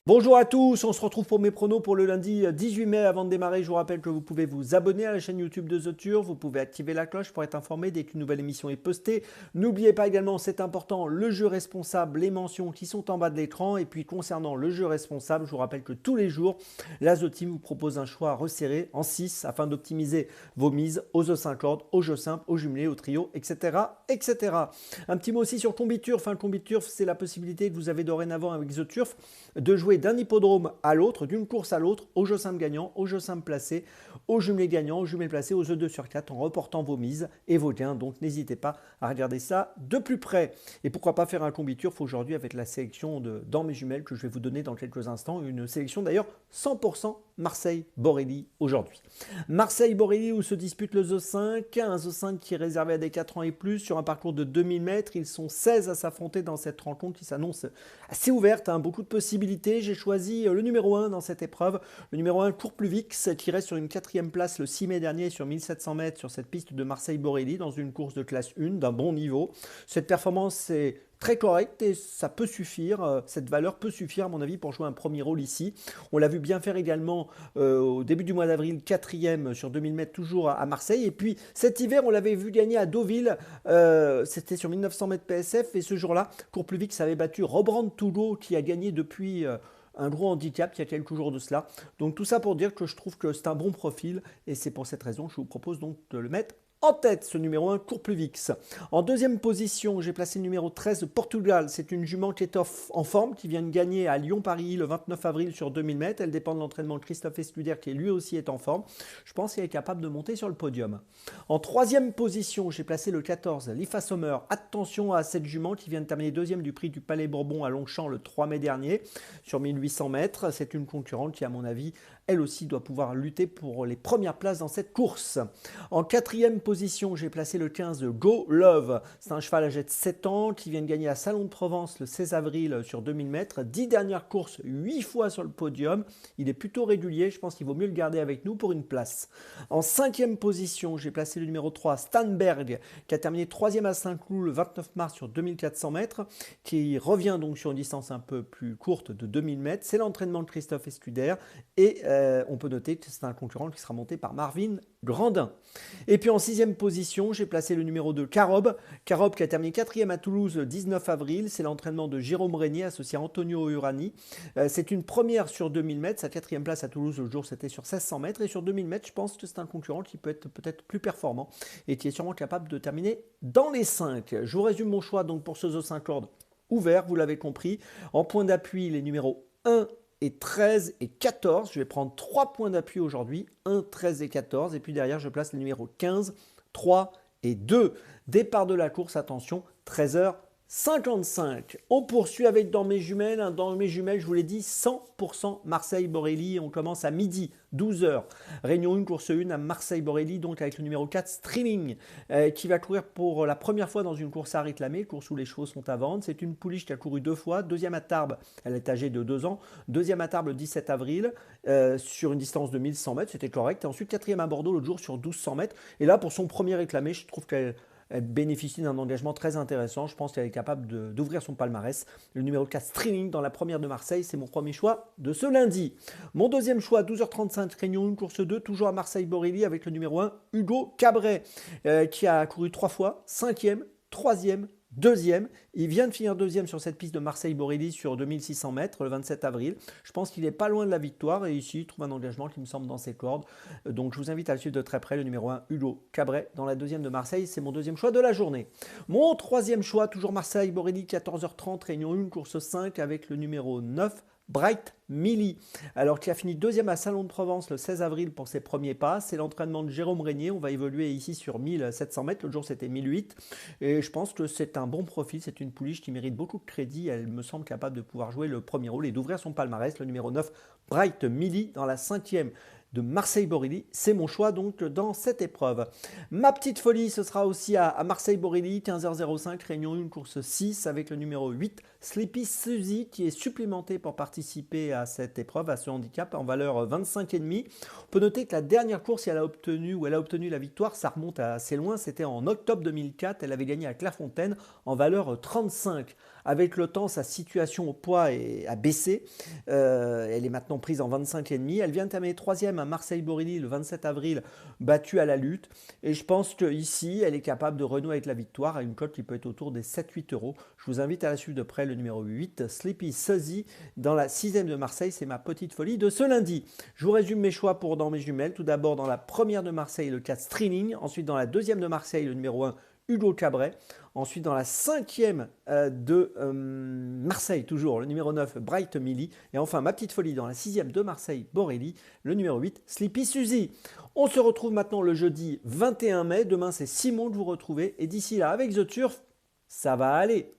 Bonjour à tous, on se retrouve pour mes pronos pour le lundi 18 mai. Avant de démarrer, je vous rappelle que vous pouvez vous abonner à la chaîne YouTube de The Turf, vous pouvez activer la cloche pour être informé dès qu'une nouvelle émission est postée. N'oubliez pas également, c'est important, le jeu responsable, les mentions qui sont en bas de l'écran. Et puis concernant le jeu responsable, je vous rappelle que tous les jours, la The Team vous propose un choix resserré en 6 afin d'optimiser vos mises aux œufs 5 cordes, aux jeux simples, aux jumelés, aux trios, etc. etc. Un petit mot aussi sur Combiturf. Combiturf, c'est la possibilité que vous avez dorénavant avec The Turf de jouer d'un hippodrome à l'autre, d'une course à l'autre, au jeu simple gagnant, au jeu simple placé, au jumelé gagnant, au jumelé placé, aux jeux 2 sur 4 en reportant vos mises et vos gains. Donc n'hésitez pas à regarder ça de plus près. Et pourquoi pas faire un combiturf aujourd'hui avec la sélection dans mes jumelles que je vais vous donner dans quelques instants. Une sélection d'ailleurs 100% Marseille-Borelli aujourd'hui. Marseille-Borelli où se dispute le ZO5, un ZO5 qui est réservé à des 4 ans et plus sur un parcours de 2000 mètres. Ils sont 16 à s'affronter dans cette rencontre qui s'annonce assez ouverte, beaucoup de possibilités. J'ai choisi le numéro 1 dans cette épreuve, le numéro 1 Courpluvix qui reste sur une 4e place le 6 mai dernier sur 1700 mètres sur cette piste de Marseille-Borelli dans une course de classe 1 d'un bon niveau. Cette performance est très correcte et ça peut suffire, cette valeur peut suffire à mon avis pour jouer un premier rôle ici. On l'a vu bien faire également au début du mois d'avril, 4e sur 2000 mètres toujours à Marseille. Et puis cet hiver, on l'avait vu gagner à Deauville, c'était sur 1900 mètres PSF et ce jour-là, Courpluvix avait battu Robrand Toulo qui a gagné depuis un gros handicap il y a quelques jours de cela. Donc tout ça pour dire que je trouve que c'est un bon profil et c'est pour cette raison que je vous propose donc de le mettre en tête, ce numéro 1, Courpluvix. En deuxième position, j'ai placé le numéro 13, Portugal. C'est une jument qui est en forme, qui vient de gagner à Lyon-Paris le 29 avril sur 2000 mètres. Elle dépend de l'entraînement de Christophe Escudère, qui lui aussi est en forme. Je pense qu'elle est capable de monter sur le podium. En troisième position, j'ai placé le 14, Lifa Sommer. Attention à cette jument qui vient de terminer deuxième du prix du Palais Bourbon à Longchamp le 3 mai dernier sur 1800 mètres. C'est une concurrente qui, à mon avis, elle aussi doit pouvoir lutter pour les premières places dans cette course. En quatrième position, j'ai placé le 15 Go Love. C'est un cheval âgé de 7 ans qui vient de gagner à Salon de Provence le 16 avril sur 2000 mètres. 10 dernières courses, 8 fois sur le podium. Il est plutôt régulier, je pense qu'il vaut mieux le garder avec nous pour une place. En cinquième position, j'ai placé le numéro 3 Stanberg qui a terminé 3e à Saint-Cloud le 29 mars sur 2400 mètres, qui revient donc sur une distance un peu plus courte de 2000 mètres. C'est l'entraînement de Christophe Escudère et on peut noter que c'est un concurrent qui sera monté par Marvin Grandin. Et puis en sixième position, j'ai placé le numéro 2, Carob. Carob qui a terminé 4e à Toulouse le 19 avril. C'est l'entraînement de Jérôme Régnier associé à Antonio Urani. C'est une première sur 2000 mètres. Sa 4e place à Toulouse le jour, c'était sur 1600 mètres. Et sur 2000 mètres, je pense que c'est un concurrent qui peut être peut-être plus performant et qui est sûrement capable de terminer dans les 5. Je vous résume mon choix donc pour ce zoo 5 cordes ouvert, vous l'avez compris. En point d'appui, les numéros 1 et 13 et 14. Je vais prendre 3 points d'appui aujourd'hui, 1, 13 et 14. Et puis derrière, je place les numéros 15, 3 et 2. Départ de la course, attention, 13h55. On poursuit avec Dans mes jumelles. Dans mes jumelles, je vous l'ai dit, 100% Marseille-Borelli. On commence à midi, 12h. Réunion 1, course 1 à Marseille-Borelli, donc avec le numéro 4, Streaming, qui va courir pour la première fois dans une course à réclamer, course où les chevaux sont à vendre. C'est une pouliche qui a couru 2 fois. Deuxième à Tarbes, elle est âgée de 2 ans. Deuxième à Tarbes le 17 avril, sur une distance de 1100 mètres, c'était correct. Et ensuite, quatrième à Bordeaux l'autre jour sur 1200 mètres. Et là, pour son premier réclamé, je trouve qu'elle bénéficie d'un engagement très intéressant. Je pense qu'elle est capable d'ouvrir son palmarès. Le numéro 4 Streaming dans la première de Marseille, c'est mon premier choix de ce lundi. Mon deuxième choix, 12h35, Réunion 1, course 2, toujours à Marseille-Borelli avec le numéro 1, Hugo Cabret, qui a couru 3 fois, 5e, 3e, deuxième. Il vient de finir deuxième sur cette piste de Marseille-Borelli sur 2600 mètres le 27 avril. Je pense qu'il n'est pas loin de la victoire et ici il trouve un engagement qui me semble dans ses cordes. Donc je vous invite à le suivre de très près. Le numéro 1, Hugo Cabret, dans la deuxième de Marseille. C'est mon deuxième choix de la journée. Mon troisième choix, toujours Marseille-Borelli, 14h30, Réunion 1, course 5 avec le numéro 9, Bright Millie, alors qui a fini deuxième à Salon de Provence le 16 avril pour ses premiers pas. C'est l'entraînement de Jérôme Régnier. On va évoluer ici sur 1700 mètres. L'autre jour, c'était 1008. Et je pense que c'est un bon profil. C'est une pouliche qui mérite beaucoup de crédit. Elle me semble capable de pouvoir jouer le premier rôle et d'ouvrir son palmarès. Le numéro 9, Bright Millie, dans la 5e de Marseille-Borelli. C'est mon choix donc dans cette épreuve. Ma petite folie, ce sera aussi à Marseille-Borelli, 15h05, réunion 1, course 6 avec le numéro 8, Sleepy Suzy, qui est supplémenté pour participer à cette épreuve, à ce handicap en valeur 25,5. On peut noter que la dernière course, elle a obtenu la victoire, ça remonte assez loin, c'était en octobre 2004, elle avait gagné à Clairefontaine en valeur 35. Avec le temps, sa situation au poids a baissé. Elle est maintenant prise en 25,5. Elle vient de terminer 3e à Marseille-Borelli le 27 avril, battue à la lutte. Et je pense qu'ici, elle est capable de renouer avec la victoire à une cote qui peut être autour des 7-8 euros. Je vous invite à la suivre de près, le numéro 8, Sleepy Suzy, dans la 6e de Marseille. C'est ma petite folie de ce lundi. Je vous résume mes choix pour dans mes jumelles. Tout d'abord, dans la première de Marseille, le 4 Streaming. Ensuite, dans la 2e de Marseille, le numéro 1, Hugo Cabret. Ensuite, dans la 5e de Marseille, toujours, le numéro 9, Bright Millie. Et enfin, ma petite folie dans la 6e de Marseille, Borelli, le numéro 8, Sleepy Suzy. On se retrouve maintenant le jeudi 21 mai. Demain, c'est Simon de vous retrouver. Et d'ici là, avec The Turf, ça va aller.